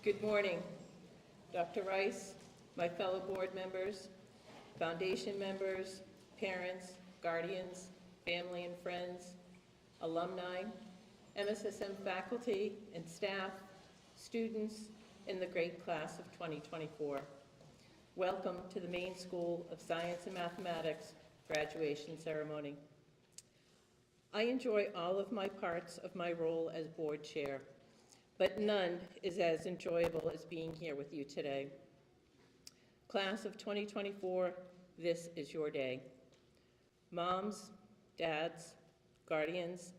Good morning, Dr. Rice, my fellow board members, foundation members, parents, guardians, family and friends, alumni, MSSM faculty and staff, students, and the great class of 2024. Welcome to the Maine School of Science and Mathematics graduation ceremony. I enjoy all of my parts of my role as board chair, but none is as enjoyable as being here with you today. Class of 2024, this is your day. Moms, dads, guardians,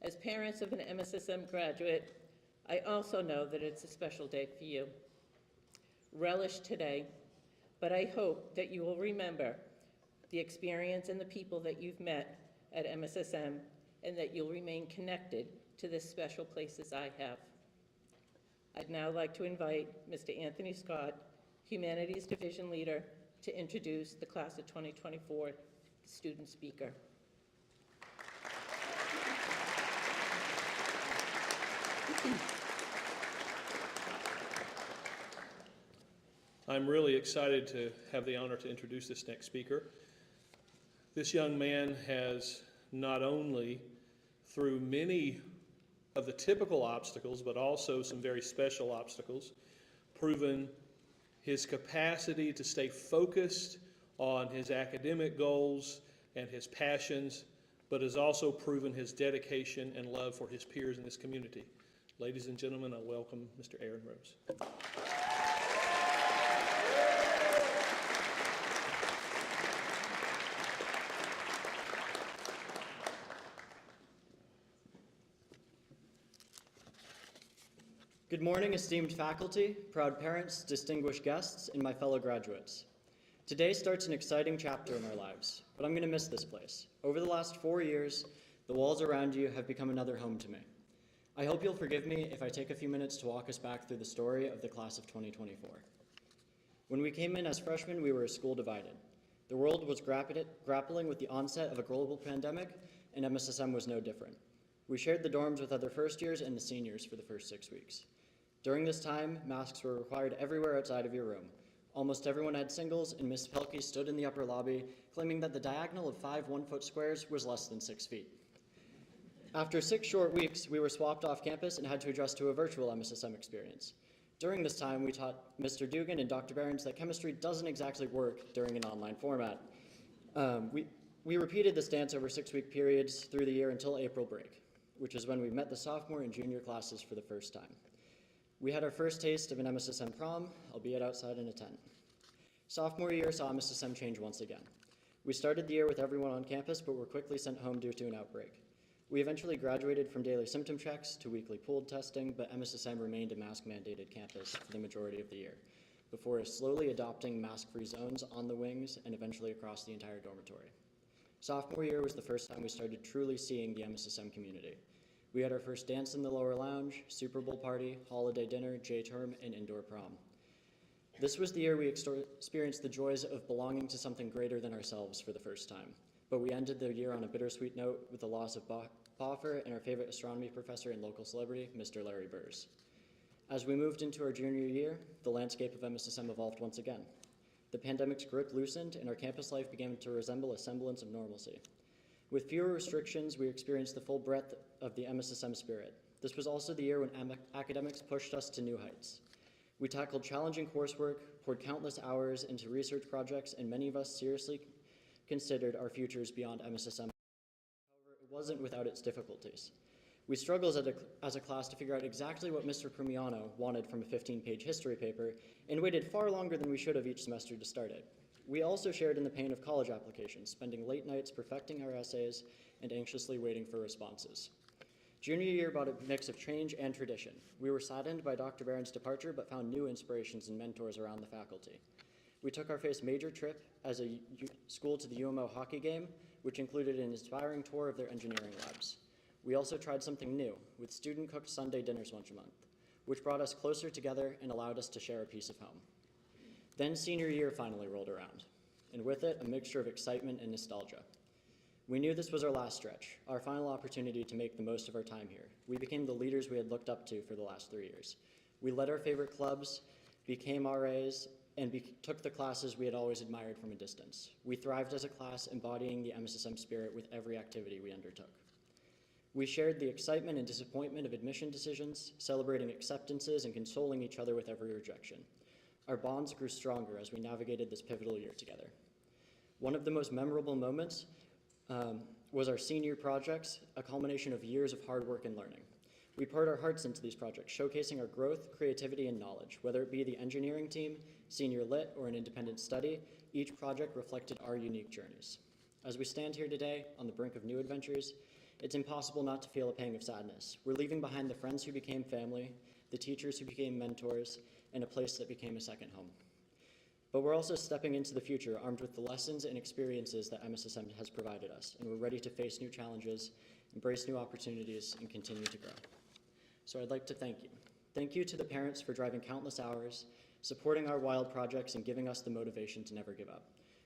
as parents of an MSSM graduate, I also know that it's a special day for you. Relish today, but I hope that you will remember the experience and the people that you've met at MSSM, and that you'll remain connected to this special place as I have. I'd now like to invite Mr. Anthony Scott, Humanities Division Leader, to introduce the Class of 2024 student speaker. I'm really excited to have the honor to introduce this next speaker. This young man has not only, through many of the typical obstacles, but also some very special obstacles, proven his capacity to stay focused on his academic goals and his passions, but has also proven his dedication and love for his peers in this community. Ladies and gentlemen, I welcome Mr. Aaron Rose. Good morning, esteemed faculty, proud parents, distinguished guests, and my fellow graduates. Today starts an exciting chapter in our lives, but I'm going to miss this place. Over the last 4 years, the walls around you have become another home to me. I hope you'll forgive me if I take a few minutes to walk us back through the story of the class of 2024. When we came in as freshmen, we were a school divided. The world was grappling with the onset of a global pandemic, and MSSM was no different. We shared the dorms with other first years and the seniors for the first 6 weeks. During this time, masks were required everywhere outside of your room. Almost everyone had singles, and Miss Pelkey stood in the upper lobby, claiming that the diagonal of 5 one-foot squares was less than 6 feet. After 6 short weeks, we were swapped off campus and had to adjust to a virtual MSSM experience. During this time, we taught Mr. Dugan and Dr. Behrens that chemistry doesn't exactly work during an online format. We repeated this dance over 6-week periods through the year until April break, which is when we met the sophomore and junior classes for the first time. We had our first taste of an MSSM prom, albeit outside in a tent. Sophomore year saw MSSM change once again. We started the year with everyone on campus, but were quickly sent home due to an outbreak. We eventually graduated from daily symptom checks to weekly pooled testing, but MSSM remained a mask-mandated campus for the majority of the year, before slowly adopting mask-free zones on the wings and eventually across the entire dormitory. Sophomore year was the first time we started truly seeing the MSSM community. We had our first dance in the lower lounge, Super Bowl party, holiday dinner, J-term, and indoor prom. This was the year we experienced the joys of belonging to something greater than ourselves for the first time. But we ended the year on a bittersweet note with the loss of Boffer and our favorite astronomy professor and local celebrity, Mr. Larry Burrs. As we moved into our junior year, the landscape of MSSM evolved once again. The pandemic's grip loosened, and our campus life began to resemble a semblance of normalcy. With fewer restrictions, we experienced the full breadth of the MSSM spirit. This was also the year when academics pushed us to new heights. We tackled challenging coursework, poured countless hours into research projects, and many of us seriously considered our futures beyond MSSM. However, it wasn't without its difficulties. We struggled as a class to figure out exactly what Mr. Prumiano wanted from a 15-page history paper, and waited far longer than we should have each semester to start it. We also shared in the pain of college applications, spending late nights perfecting our essays and anxiously waiting for responses. Junior year brought a mix of change and tradition. We were saddened by Dr. Barron's departure, but found new inspirations and mentors around the faculty. We took our first major trip as a school to the UMO hockey game, which included an inspiring tour of their engineering labs. We also tried something new, with student-cooked Sunday dinners once a month, which brought us closer together and allowed us to share a piece of home. Then senior year finally rolled around, and with it, a mixture of excitement and nostalgia. We knew this was our last stretch, our final opportunity to make the most of our time here. We became the leaders we had looked up to for the last 3 years. We led our favorite clubs, became RAs, and took the classes we had always admired from a distance. We thrived as a class, embodying the MSSM spirit with every activity we undertook. We shared the excitement and disappointment of admission decisions, celebrating acceptances and consoling each other with every rejection. Our bonds grew stronger as we navigated this pivotal year together. One of the most memorable moments was our senior projects, a culmination of years of hard work and learning. We poured our hearts into these projects, showcasing our growth, creativity, and knowledge. Whether it be the engineering team, senior lit, or an independent study, each project reflected our unique journeys. As we stand here today on the brink of new adventures, it's impossible not to feel a pang of sadness. We're leaving behind the friends who became family, the teachers who became mentors, and a place that became a second home. But we're also stepping into the future armed with the lessons and experiences that MSSM has provided us, and we're ready to face new challenges, embrace new opportunities, and continue to grow. So I'd like to thank you. Thank you to the parents for driving countless hours, supporting our wild projects, and giving us the motivation to never give up.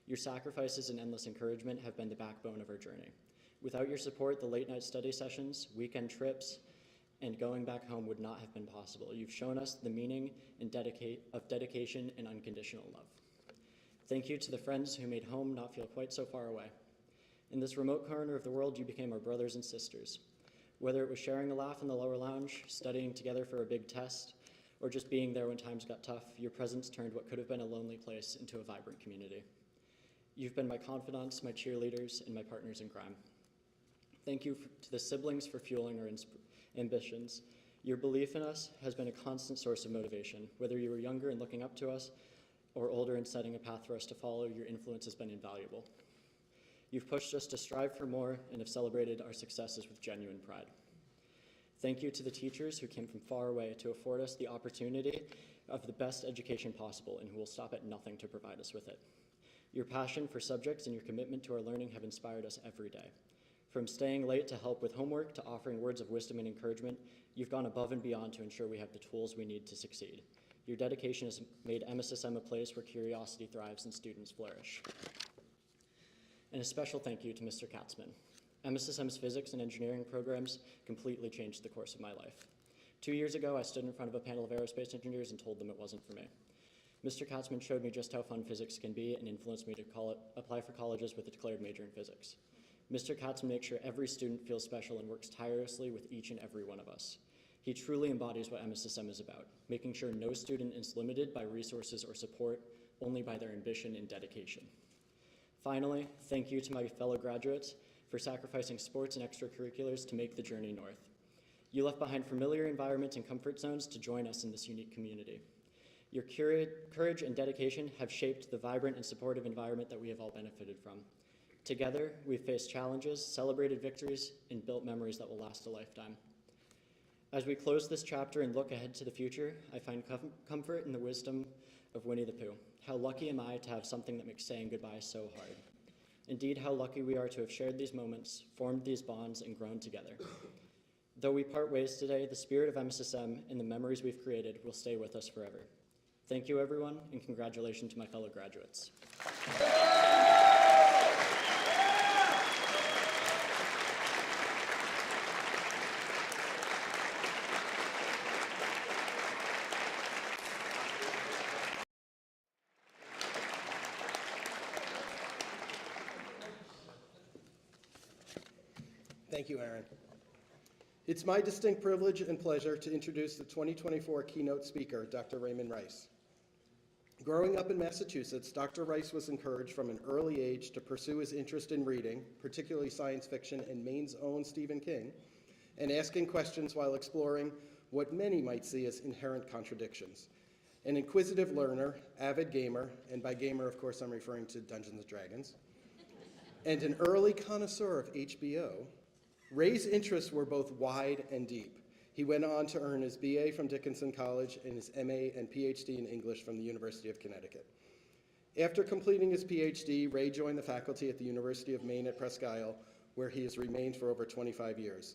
Your sacrifices and endless encouragement have been the backbone of our journey. Without your support, the late night study sessions, weekend trips, and going back home would not have been possible. You've shown us the meaning and dedication and unconditional love. Thank you to the friends who made home not feel quite so far away. In this remote corner of the world, you became our brothers and sisters. Whether it was sharing a laugh in the lower lounge, studying together for a big test, or just being there when times got tough, your presence turned what could have been a lonely place into a vibrant community. You've been my confidants, my cheerleaders, and my partners in crime. Thank you to the siblings for fueling our ambitions. Your belief in us has been a constant source of motivation. Whether you were younger and looking up to us, or older and setting a path for us to follow, your influence has been invaluable. You've pushed us to strive for more and have celebrated our successes with genuine pride. Thank you to the teachers who came from far away to afford us the opportunity of the best education possible and who will stop at nothing to provide us with it. Your passion for subjects and your commitment to our learning have inspired us every day. From staying late to help with homework to offering words of wisdom and encouragement, you've gone above and beyond to ensure we have the tools we need to succeed. Your dedication has made MSSM a place where curiosity thrives and students flourish. And a special thank you to Mr. Katzman. MSSM's physics and engineering programs completely changed the course of my life. 2 years ago, I stood in front of a panel of aerospace engineers and told them it wasn't for me. Mr. Katzman showed me just how fun physics can be and influenced me to apply for colleges with a declared major in physics. Mr. Katzman makes sure every student feels special and works tirelessly with each and every one of us. He truly embodies what MSSM is about, making sure no student is limited by resources or support, only by their ambition and dedication. Finally, thank you to my fellow graduates for sacrificing sports and extracurriculars to make the journey north. You left behind familiar environments and comfort zones to join us in this unique community. Your courage and dedication have shaped the vibrant and supportive environment that we have all benefited from. Together, we've faced challenges, celebrated victories, and built memories that will last a lifetime. As we close this chapter and look ahead to the future, I find comfort in the wisdom of Winnie the Pooh. How lucky am I to have something that makes saying goodbye so hard? Indeed, how lucky we are to have shared these moments, formed these bonds, and grown together. Though we part ways today, the spirit of MSSM and the memories we've created will stay with us forever. Thank you, everyone, and congratulations to my fellow graduates. Thank you, Aaron. It's my distinct privilege and pleasure to introduce the 2024 keynote speaker, Dr. Raymond Rice. Growing up in Massachusetts, Dr. Rice was encouraged from an early age to pursue his interest in reading, particularly science fiction and Maine's own Stephen King, and asking questions while exploring what many might see as inherent contradictions. An inquisitive learner, avid gamer, and by gamer, of course, I'm referring to Dungeons & Dragons, and an early connoisseur of HBO, Ray's interests were both wide and deep. He went on to earn his BA from Dickinson College and his MA and PhD in English from the University of Connecticut. After completing his PhD, Ray joined the faculty at the University of Maine at Presque Isle, where he has remained for over 25 years.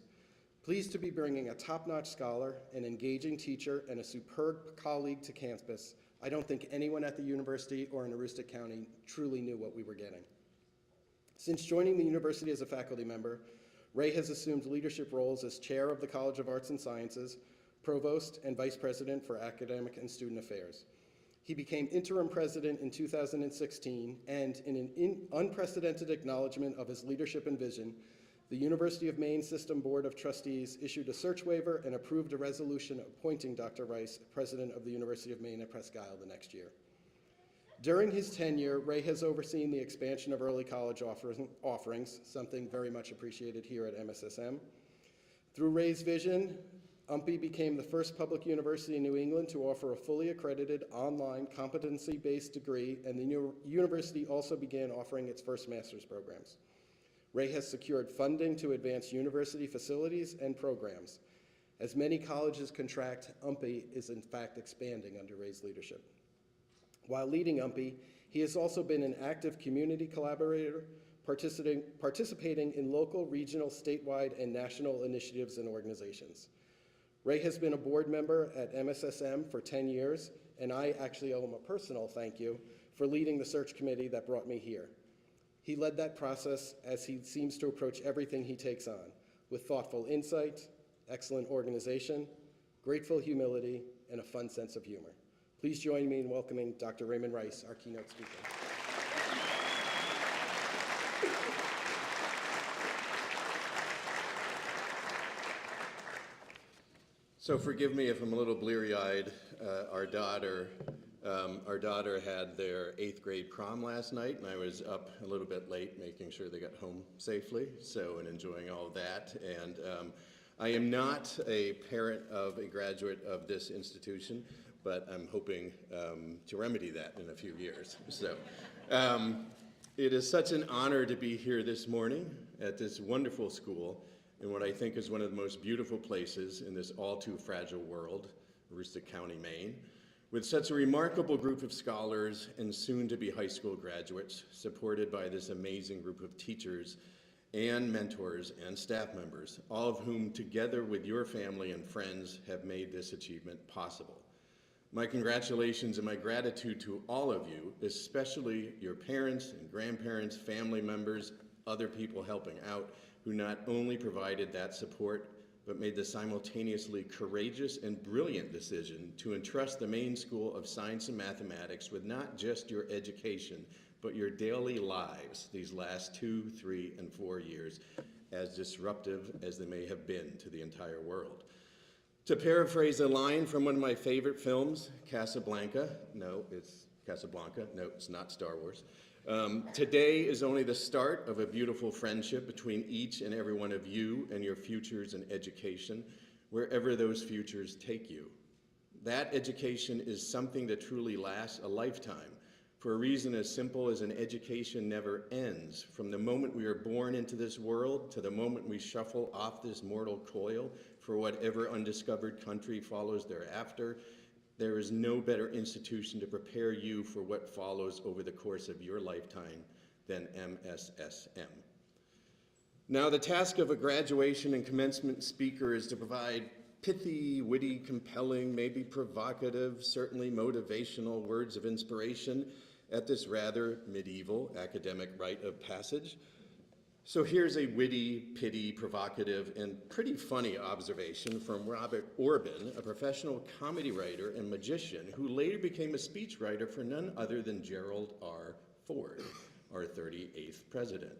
Pleased to be bringing a top-notch scholar, an engaging teacher, and a superb colleague to campus, I don't think anyone at the university or in Aroostook County truly knew what we were getting. Since joining the university as a faculty member, Ray has assumed leadership roles as chair of the College of Arts and Sciences, provost, and vice president for academic and student affairs. He became interim president in 2016, and in an unprecedented acknowledgement of his leadership and vision, the University of Maine System Board of Trustees issued a search waiver and approved a resolution appointing Dr. Rice president of the University of Maine at Presque Isle the next year. During his tenure, Ray has overseen the expansion of early college offerings, something very much appreciated here at MSSM. Through Ray's vision, UMPI became the first public university in New England to offer a fully accredited online competency-based degree, and the university also began offering its first master's programs. Ray has secured funding to advance university facilities and programs. As many colleges contract, UMPI is in fact expanding under Ray's leadership. While leading UMPI, he has also been an active community collaborator, participating in local, regional, statewide, and national initiatives and organizations. Ray has been a board member at MSSM for 10 years, and I actually owe him a personal thank you for leading the search committee that brought me here. He led that process as he seems to approach everything he takes on, with thoughtful insight, excellent organization, grateful humility, and a fun sense of humor. Please join me in welcoming Dr. Raymond Rice, our keynote speaker. So forgive me if I'm a little bleary-eyed. Our daughter had their 8th grade prom last night, and I was up a little bit late making sure they got home safely, and enjoying all of that. And I am not a parent of a graduate of this institution, but I'm hoping to remedy that in a few years. So it is such an honor to be here this morning at this wonderful school in what I think is one of the most beautiful places in this all too fragile world, Aroostook County, Maine, with such a remarkable group of scholars and soon-to-be high school graduates, supported by this amazing group of teachers and mentors and staff members, all of whom, together with your family and friends, have made this achievement possible. My congratulations and my gratitude to all of you, especially your parents and grandparents, family members, other people helping out, who not only provided that support, but made the simultaneously courageous and brilliant decision to entrust the Maine School of Science and Mathematics with not just your education, but your daily lives these last 2, 3, and 4 years, as disruptive as they may have been to the entire world. To paraphrase a line from one of my favorite films, Casablanca, no, it's Casablanca, no, it's not Star Wars. Today is only the start of a beautiful friendship between each and every one of you and your futures in education, wherever those futures take you. That education is something that truly lasts a lifetime, for a reason as simple as an education never ends. From the moment we are born into this world to the moment we shuffle off this mortal coil for whatever undiscovered country follows thereafter, there is no better institution to prepare you for what follows over the course of your lifetime than MSSM. Now, the task of a graduation and commencement speaker is to provide pithy, witty, compelling, maybe provocative, certainly motivational words of inspiration at this rather medieval academic rite of passage. So here's a witty, pitty, provocative, and pretty funny observation from Robert Orban, a professional comedy writer and magician who later became a speechwriter for none other than Gerald R. Ford, our 38th president.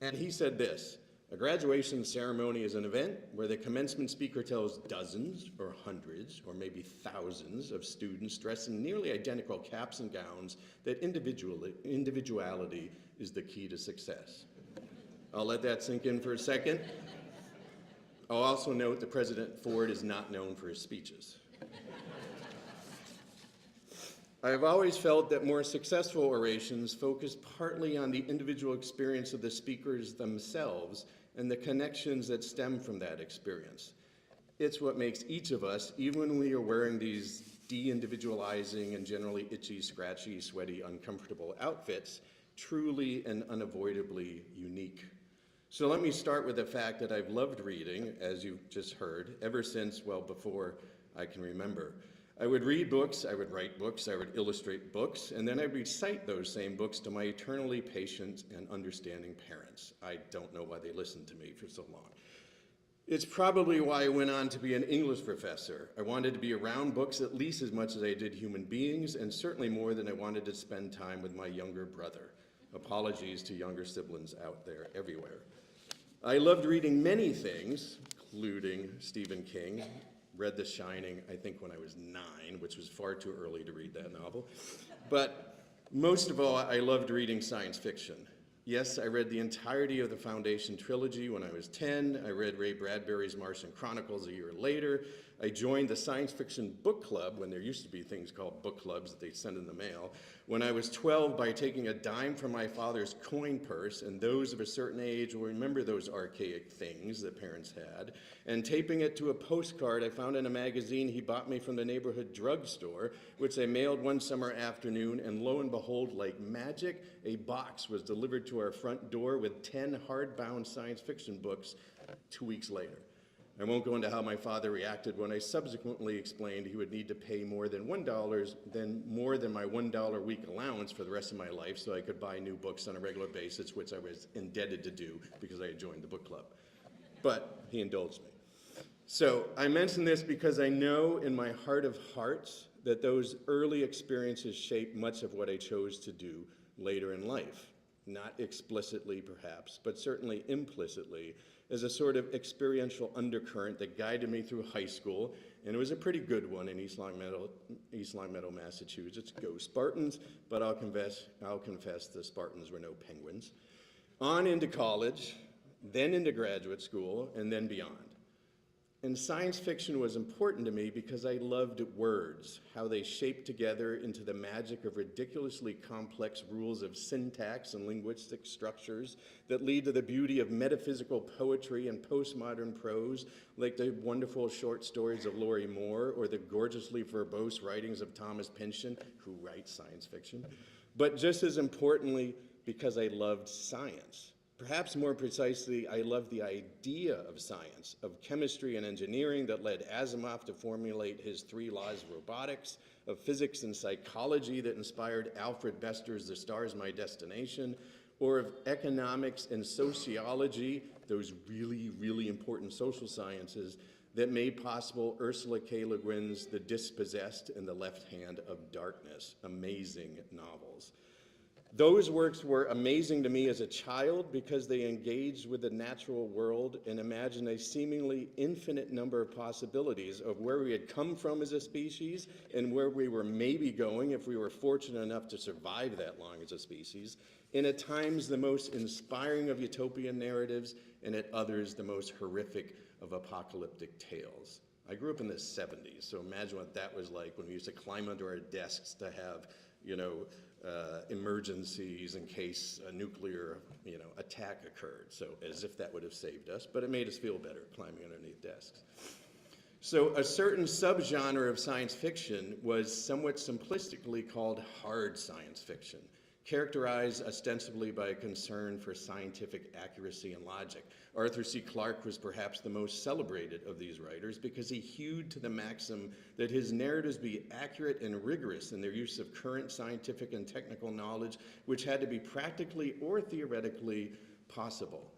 And he said this: a graduation ceremony is an event where the commencement speaker tells dozens or hundreds or maybe thousands of students dressed in nearly identical caps and gowns that individuality is the key to success. I'll let that sink in for a second. I'll also note that President Ford is not known for his speeches. I have always felt that more successful orations focus partly on the individual experience of the speakers themselves and the connections that stem from that experience. It's what makes each of us, even when we are wearing these de-individualizing and generally itchy, scratchy, sweaty, uncomfortable outfits, truly and unavoidably unique. So let me start with the fact that I've loved reading, as you've just heard, ever since, well, before I can remember. I would read books, I would write books, I would illustrate books, and then I'd recite those same books to my eternally patient and understanding parents. I don't know why they listened to me for so long. It's probably why I went on to be an English professor. I wanted to be around books at least as much as I did human beings, and certainly more than I wanted to spend time with my younger brother. Apologies to younger siblings out there everywhere. I loved reading many things, including Stephen King. Read The Shining, I think, when I was 9, which was far too early to read that novel. But most of all, I loved reading science fiction. Yes, I read the entirety of the Foundation trilogy when I was 10. I read Ray Bradbury's Martian Chronicles a year later. I joined the science fiction book club, when there used to be things called book clubs that they send in the mail, when I was 12 by taking a dime from my father's coin purse, and those of a certain age will remember those archaic things that parents had, and taping it to a postcard I found in a magazine he bought me from the neighborhood drugstore, which I mailed one summer afternoon, and lo and behold, like magic, a box was delivered to our front door with 10 hardbound science fiction books 2 weeks later. I won't go into how my father reacted when I subsequently explained he would need to pay more than more than my $1 a week allowance for the rest of my life so I could buy new books on a regular basis, which I was indebted to do because I had joined the book club. But he indulged me. So I mention this because I know in my heart of hearts that those early experiences shaped much of what I chose to do later in life. Not explicitly, perhaps, but certainly implicitly, as a sort of experiential undercurrent that guided me through high school, and it was a pretty good one in East Long Meadow, Massachusetts. Go Spartans, but I'll confess the Spartans were no Penguins. On into college, then into graduate school, and then beyond. And science fiction was important to me because I loved words, how they shaped together into the magic of ridiculously complex rules of syntax and linguistic structures that lead to the beauty of metaphysical poetry and postmodern prose, like the wonderful short stories of Laurie Moore or the gorgeously verbose writings of Thomas Pynchon, who writes science fiction. But just as importantly, because I loved science. Perhaps more precisely, I loved the idea of science, of chemistry and engineering that led Asimov to formulate his 3 laws of robotics, of physics and psychology that inspired Alfred Bester's The Star's My Destination, or of economics and sociology, those really, really important social sciences that made possible Ursula K. Le Guin's The Dispossessed and The Left Hand of Darkness, amazing novels. Those works were amazing to me as a child because they engaged with the natural world and imagined a seemingly infinite number of possibilities of where we had come from as a species and where we were maybe going if we were fortunate enough to survive that long as a species, and at times the most inspiring of utopian narratives, and at others the most horrific of apocalyptic tales. I grew up in the 70s, so imagine what that was like when we used to climb under our desks to have, emergencies in case a nuclear, attack occurred. So as if that would have saved us, but it made us feel better climbing underneath desks. So a certain subgenre of science fiction was somewhat simplistically called hard science fiction, characterized ostensibly by a concern for scientific accuracy and logic. Arthur C. Clarke was perhaps the most celebrated of these writers because he hewed to the maxim that his narratives be accurate and rigorous in their use of current scientific and technical knowledge, which had to be practically or theoretically possible.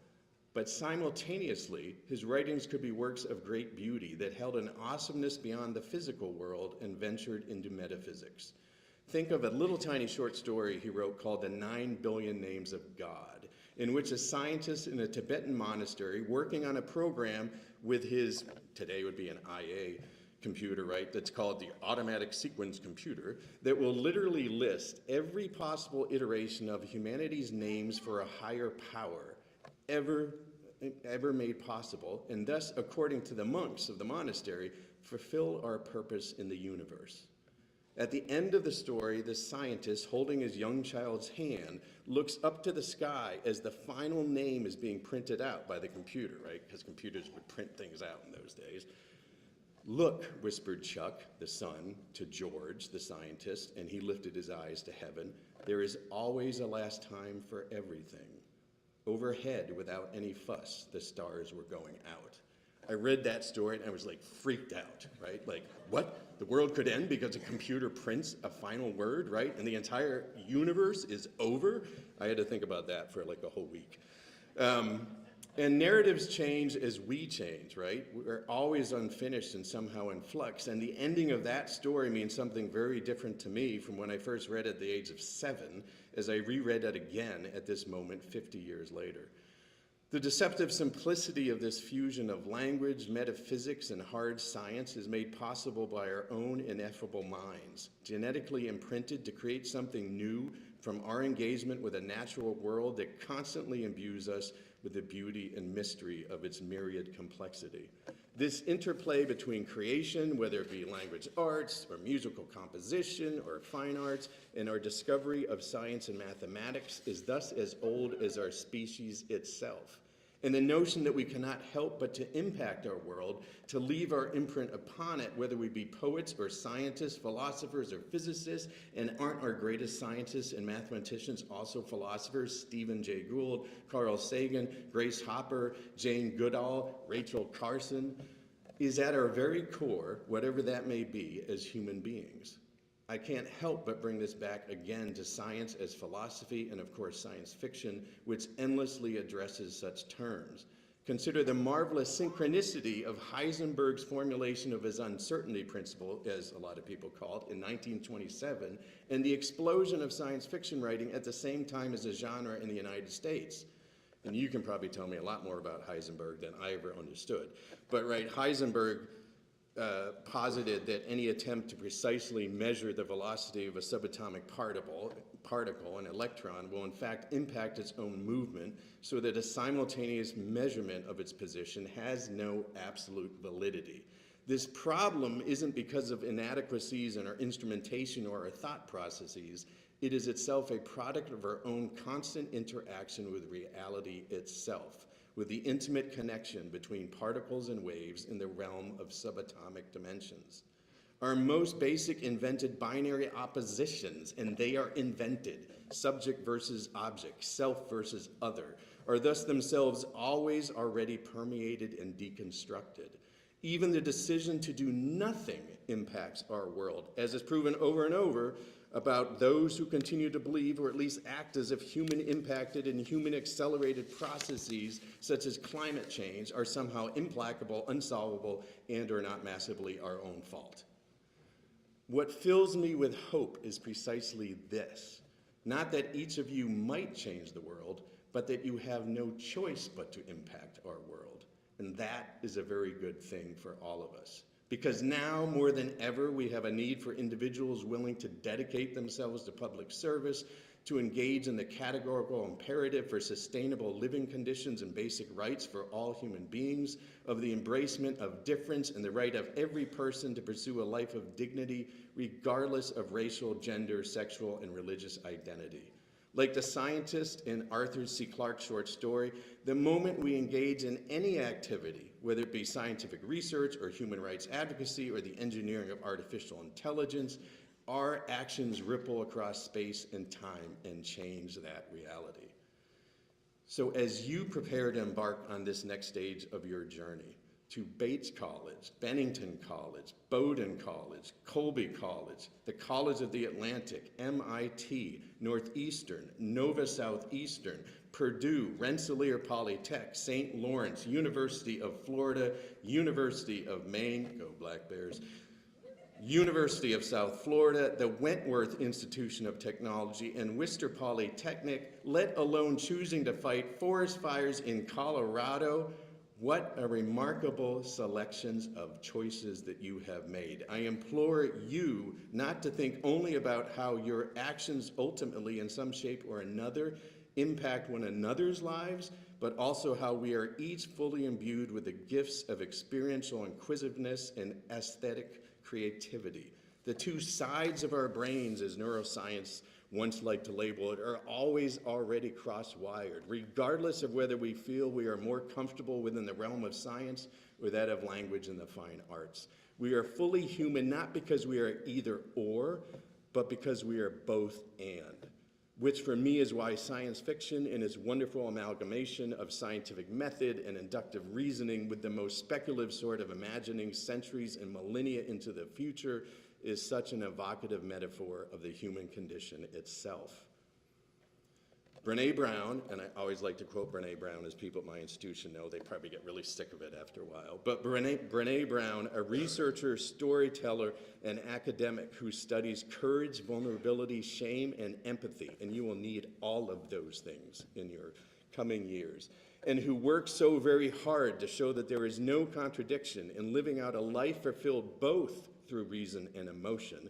But simultaneously, his writings could be works of great beauty that held an awesomeness beyond the physical world and ventured into metaphysics. Think of a little tiny short story he wrote called The 9 Billion Names of God, in which a scientist in a Tibetan monastery working on a program with his, today would be an IA computer, right, that's called the automatic sequence computer, that will literally list every possible iteration of humanity's names for a higher power ever made possible, and thus, according to the monks of the monastery, fulfill our purpose in the universe. At the end of the story, the scientist, holding his young child's hand, looks up to the sky as the final name is being printed out by the computer, right? Because computers would print things out in those days. "Look," whispered Chuck, the son, to George, the scientist, and he lifted his eyes to heaven. "There is always a last time for everything." Overhead, without any fuss, the stars were going out. I read that story and I was like freaked out, right? Like, what? The world could end because a computer prints a final word, right? And the entire universe is over? I had to think about that for like a whole week. And narratives change as we change, right? We're always unfinished and somehow in flux. And the ending of that story means something very different to me from when I first read it at the age of 7, as I reread it again at this moment 50 years later. The deceptive simplicity of this fusion of language, metaphysics, and hard science is made possible by our own ineffable minds, genetically imprinted to create something new from our engagement with a natural world that constantly imbues us with the beauty and mystery of its myriad complexity. This interplay between creation, whether it be language arts or musical composition or fine arts, and our discovery of science and mathematics is thus as old as our species itself. And the notion that we cannot help but to impact our world, to leave our imprint upon it, whether we be poets or scientists, philosophers or physicists, and aren't our greatest scientists and mathematicians also philosophers? Stephen Jay Gould, Carl Sagan, Grace Hopper, Jane Goodall, Rachel Carson, is at our very core, whatever that may be, as human beings. I can't help but bring this back again to science as philosophy and, of course, science fiction, which endlessly addresses such terms. Consider the marvelous synchronicity of Heisenberg's formulation of his uncertainty principle, as a lot of people call it, in 1927, and the explosion of science fiction writing at the same time as a genre in the United States. And you can probably tell me a lot more about Heisenberg than I ever understood. But right, Heisenberg posited that any attempt to precisely measure the velocity of a subatomic particle, an electron, will in fact impact its own movement, so that a simultaneous measurement of its position has no absolute validity. This problem isn't because of inadequacies in our instrumentation or our thought processes. It is itself a product of our own constant interaction with reality itself, with the intimate connection between particles and waves in the realm of subatomic dimensions. Our most basic invented binary oppositions, and they are invented, subject versus object, self versus other, are thus themselves always already permeated and deconstructed. Even the decision to do nothing impacts our world, as is proven over and over about those who continue to believe, or at least act as if human impacted and human accelerated processes such as climate change are somehow implacable, unsolvable, and are not massively our own fault. What fills me with hope is precisely this: not that each of you might change the world, but that you have no choice but to impact our world. And that is a very good thing for all of us. Because now, more than ever, we have a need for individuals willing to dedicate themselves to public service, to engage in the categorical imperative for sustainable living conditions and basic rights for all human beings, of the embracement of difference and the right of every person to pursue a life of dignity, regardless of racial, gender, sexual, and religious identity. Like the scientist in Arthur C. Clarke's short story, the moment we engage in any activity, whether it be scientific research or human rights advocacy or the engineering of artificial intelligence, our actions ripple across space and time and change that reality. So as you prepare to embark on this next stage of your journey, to Bates College, Bennington College, Bowdoin College, Colby College, the College of the Atlantic, MIT, Northeastern, Nova Southeastern, Purdue, Rensselaer Polytech, St. Lawrence, University of Florida, University of Maine, go Black Bears, University of South Florida, the Wentworth Institution of Technology, and Worcester Polytechnic, let alone choosing to fight forest fires in Colorado. What a remarkable selections of choices that you have made. I implore you not to think only about how your actions ultimately, in some shape or another, impact one another's lives, but also how we are each fully imbued with the gifts of experiential inquisitiveness and aesthetic creativity. The two sides of our brains, as neuroscience once liked to label it, are always already cross-wired, regardless of whether we feel we are more comfortable within the realm of science or that of language and the fine arts. We are fully human not because we are either or, but because we are both and, which for me is why science fiction and its wonderful amalgamation of scientific method and inductive reasoning with the most speculative sort of imagining centuries and millennia into the future is such an evocative metaphor of the human condition itself. Brene Brown, and I always like to quote Brene Brown, as people at my institution know, they probably get really sick of it after a while. But Brene Brown, a researcher, storyteller, and academic who studies courage, vulnerability, shame, and empathy, and you will need all of those things in your coming years, and who works so very hard to show that there is no contradiction in living out a life fulfilled both through reason and emotion,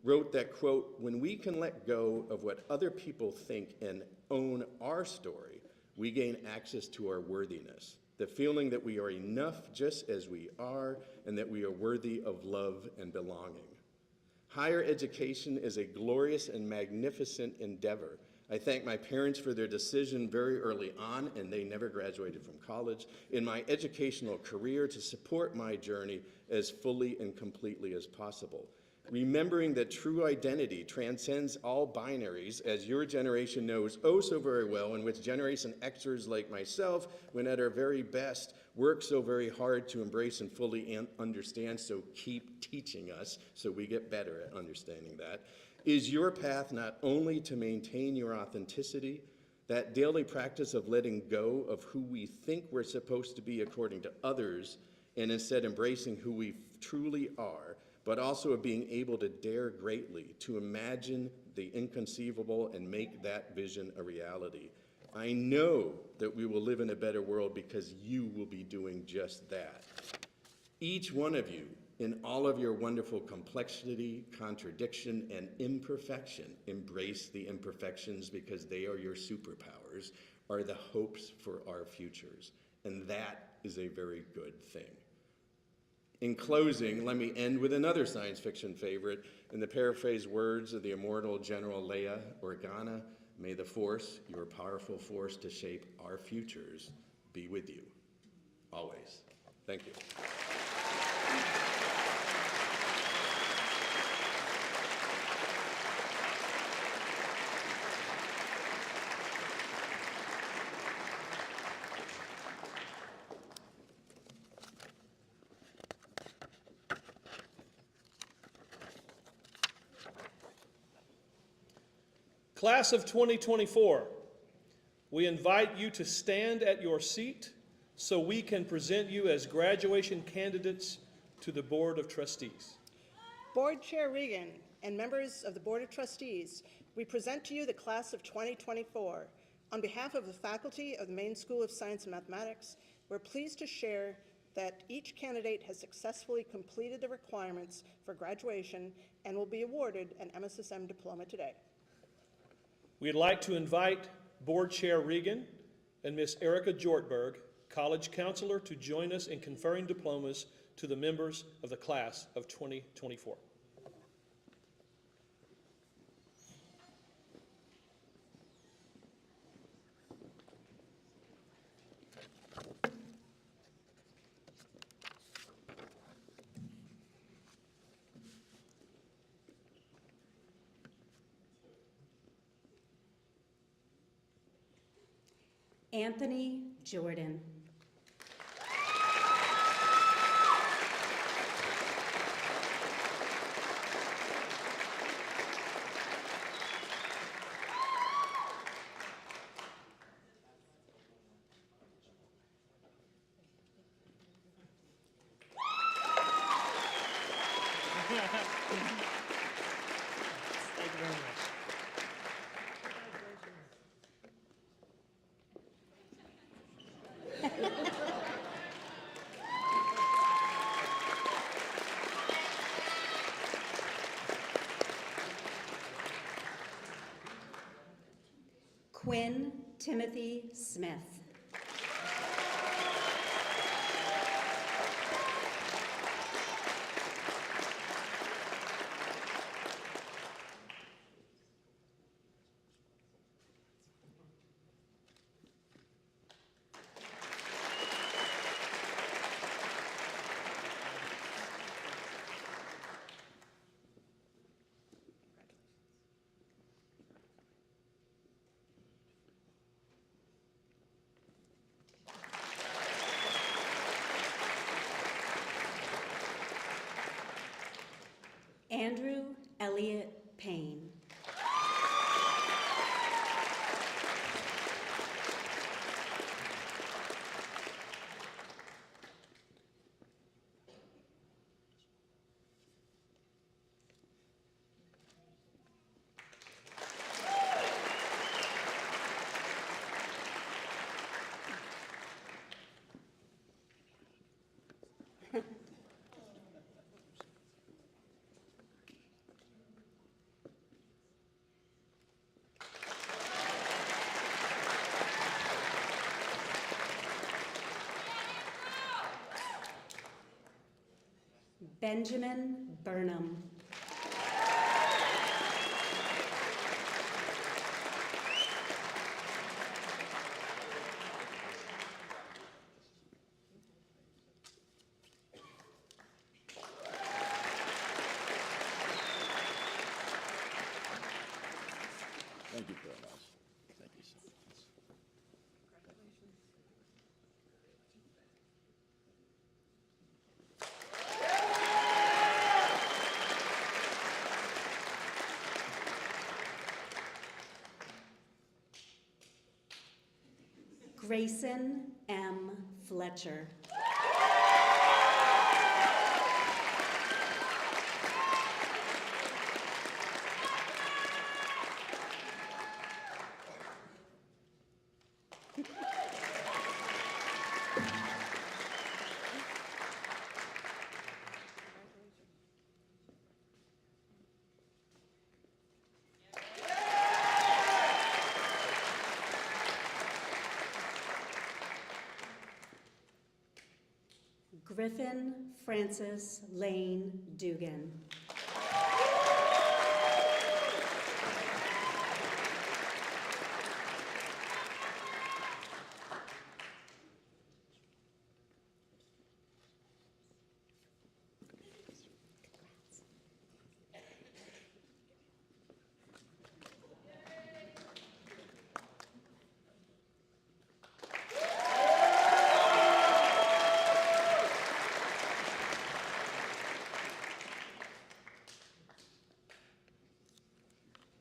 wrote that, quote, "When we can let go of what other people think and own our story, we gain access to our worthiness, the feeling that we are enough just as we are and that we are worthy of love and belonging." Higher education is a glorious and magnificent endeavor. I thank my parents for their decision very early on, and they never graduated from college, in my educational career to support my journey as fully and completely as possible. Remembering that true identity transcends all binaries, as your generation knows oh so very well, in which Generation Xers like myself, when at our very best, work so very hard to embrace and fully understand, so keep teaching us so we get better at understanding that, is your path not only to maintain your authenticity, that daily practice of letting go of who we think we're supposed to be according to others, and instead embracing who we truly are, but also of being able to dare greatly, to imagine the inconceivable and make that vision a reality. I know that we will live in a better world because you will be doing just that. Each one of you, in all of your wonderful complexity, contradiction, and imperfection, embrace the imperfections because they are your superpowers, are the hopes for our futures. And that is a very good thing. In closing, let me end with another science fiction favorite. In the paraphrased words of the immortal General Leia Organa, may the Force, your powerful force to shape our futures, be with you, always. Thank you. Class of 2024, we invite you to stand at your seat so we can present you as graduation candidates to the Board of Trustees. Board Chair Regan and members of the Board of Trustees, we present to you the class of 2024. On behalf of the faculty of the Maine School of Science and Mathematics, we're pleased to share that each candidate has successfully completed the requirements for graduation and will be awarded an MSSM diploma today. We'd like to invite Board Chair Regan and Ms. Erica Jortberg, College Counselor, to join us in conferring diplomas to the members of the class of 2024. Anthony Jordan. Thank you very much. Quinn Timothy Smith. Andrew Elliott Payne. Benjamin Burnham. Thank you very much. Thank you so much. Grayson M. Fletcher. Griffin Francis Lane Dugan.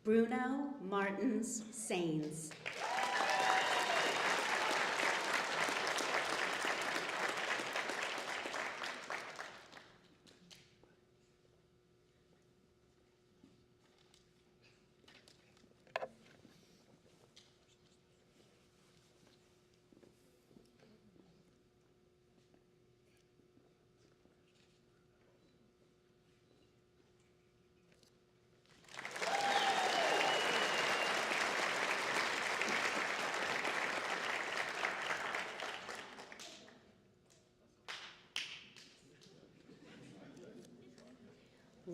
Bruno Martins Sains.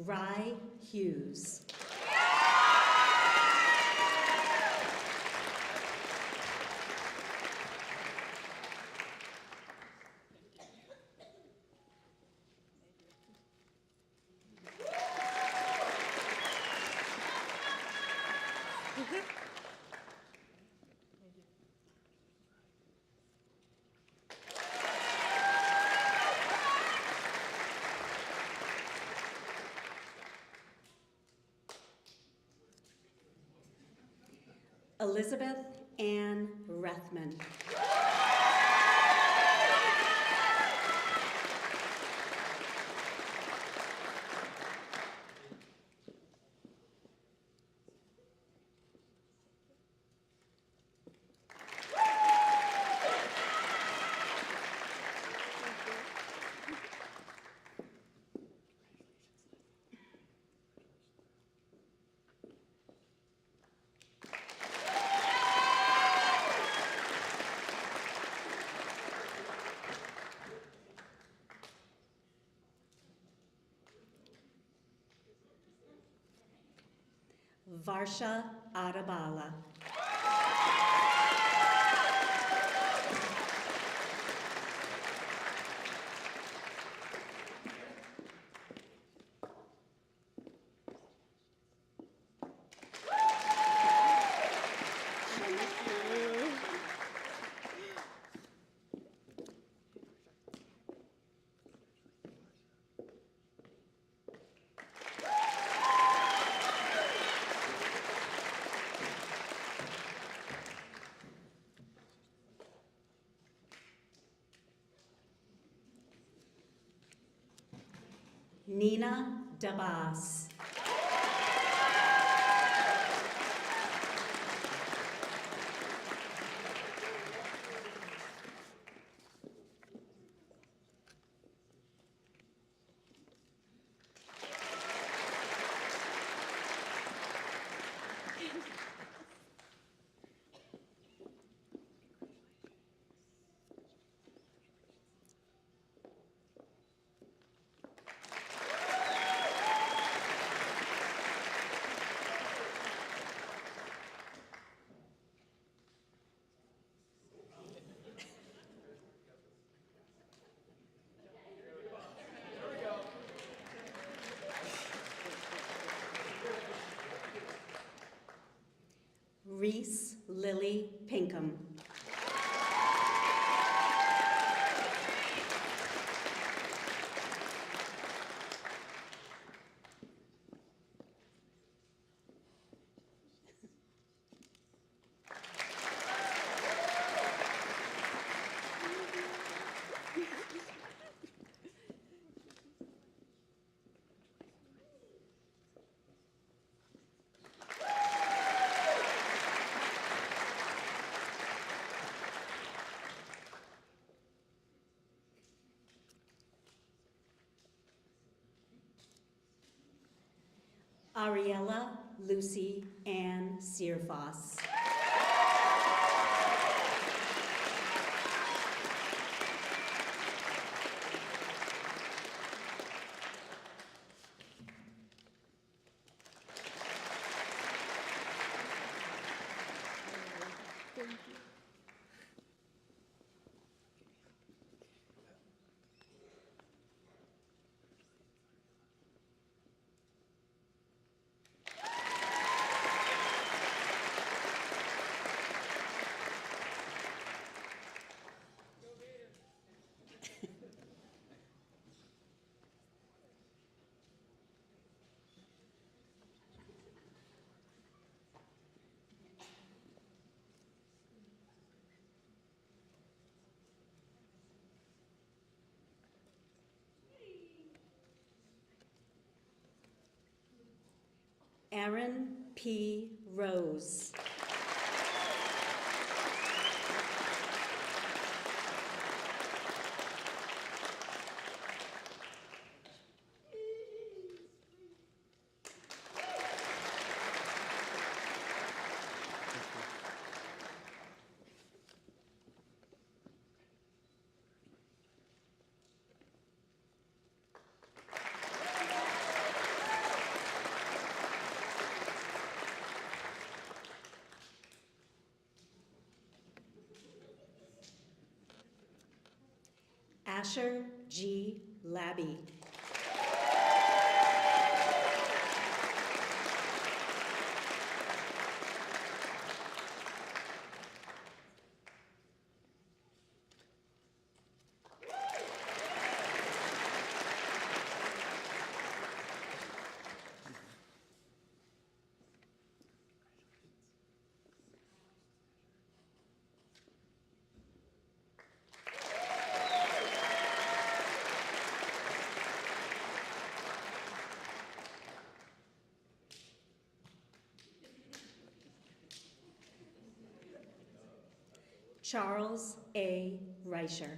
Rye Hughes. Elizabeth Ann Rethman. Varsha Adabala. Nina Dabas. Reese Lily Pinkham. Ariella Lucy Ann Searfoss. Aaron P. Rose. Asher G. Labby. Charles A. Reicher.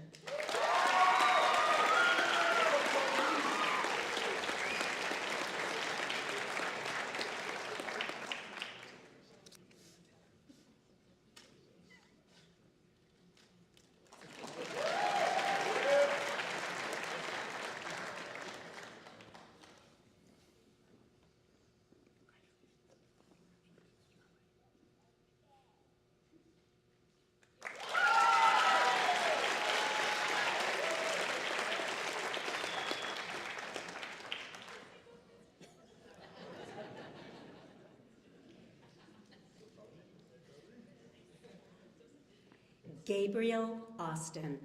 Gabriel Austin.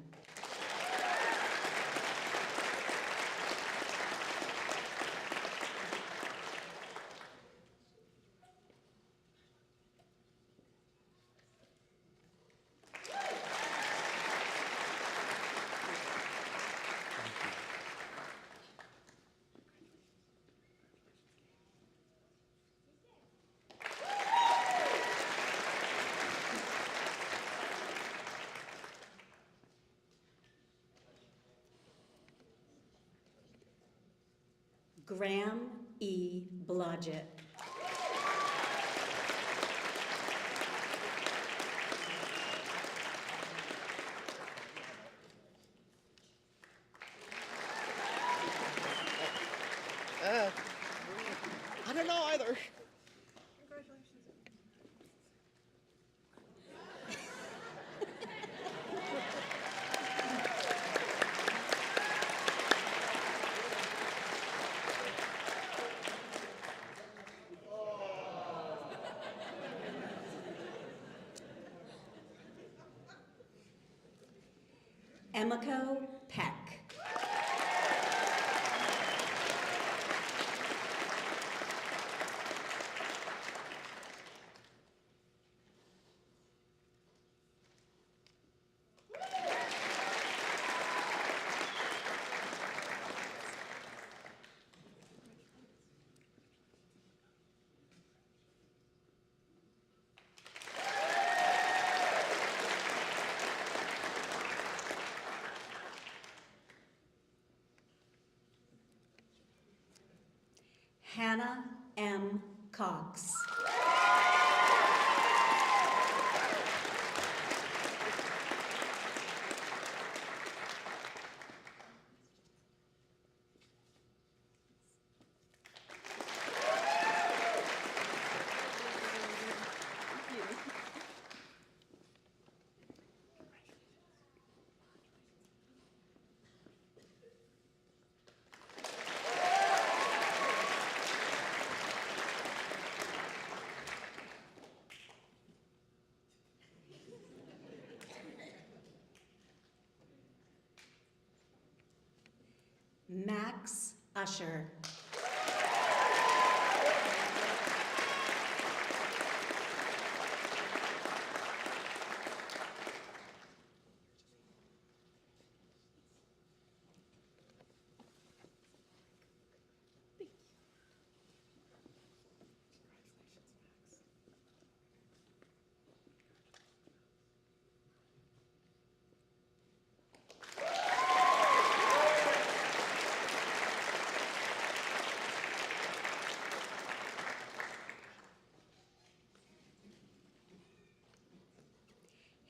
Graham E. Blodgett. I don't know either. Emiko Peck. Hannah M. Cox. Max Usher.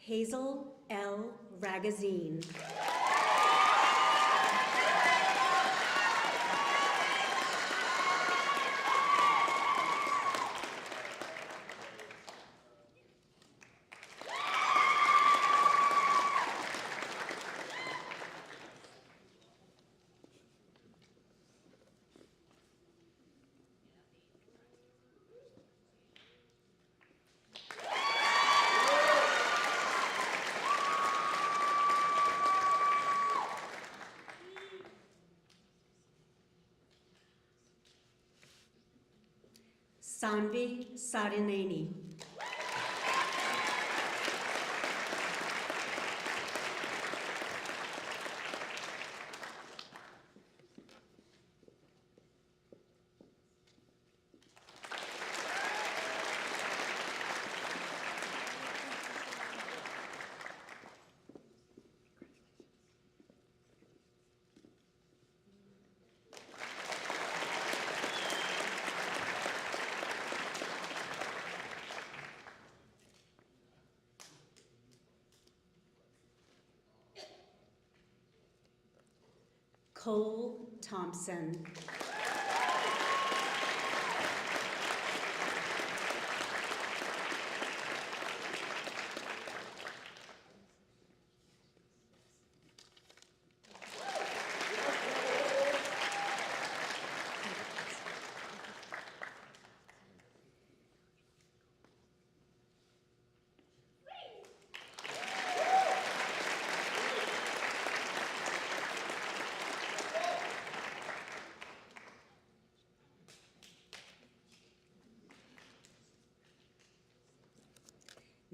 Hazel L. Ragazine. Sanvi Sarineni. Cole Thompson.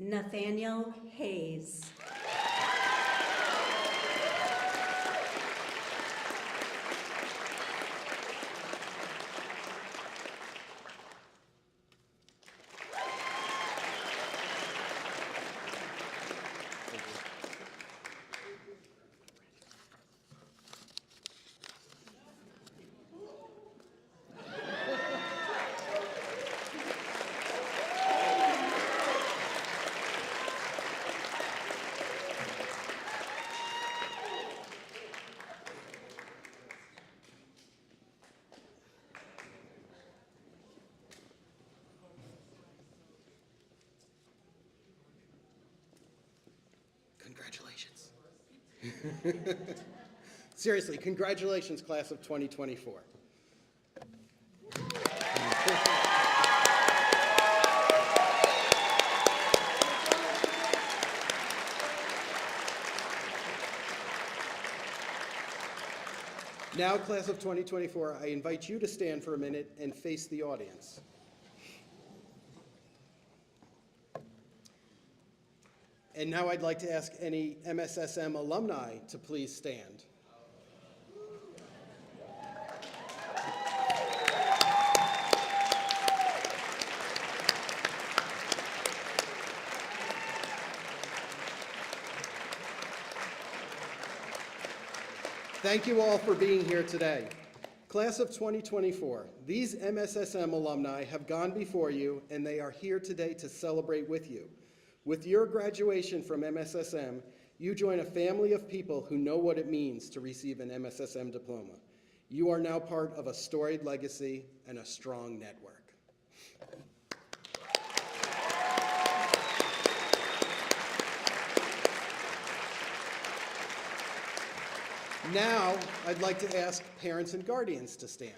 Nathaniel Hayes. Congratulations. Seriously, congratulations, class of 2024. Now, class of 2024, I invite you to stand for a minute and face the audience. And now I'd like to ask any MSSM alumni to please stand. Thank you all for being here today. Class of 2024, these MSSM alumni have gone before you, and they are here today to celebrate with you. With your graduation from MSSM, you join a family of people who know what it means to receive an MSSM diploma. You are now part of a storied legacy and a strong network. Now, I'd like to ask parents and guardians to stand.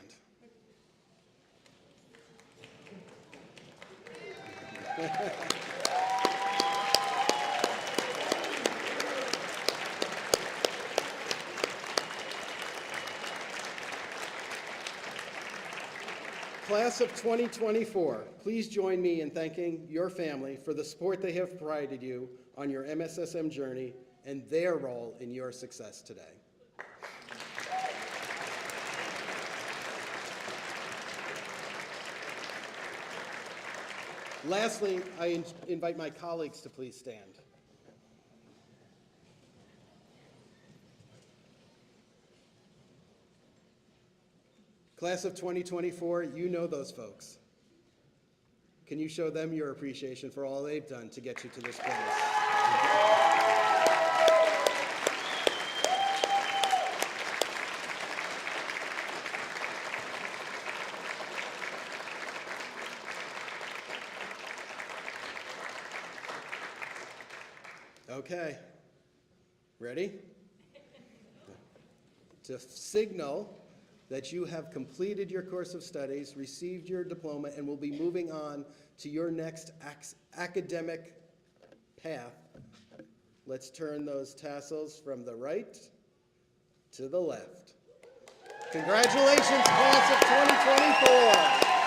Class of 2024, please join me in thanking your family for the support they have provided you on your MSSM journey and their role in your success today. Lastly, I invite my colleagues to please stand. Class of 2024, you know those folks. Can you show them your appreciation for all they've done to get you to this place? Okay, ready? To signal that you have completed your course of studies, received your diploma, and will be moving on to your next academic path, let's turn those tassels from the right to the left. Congratulations, class of 2024.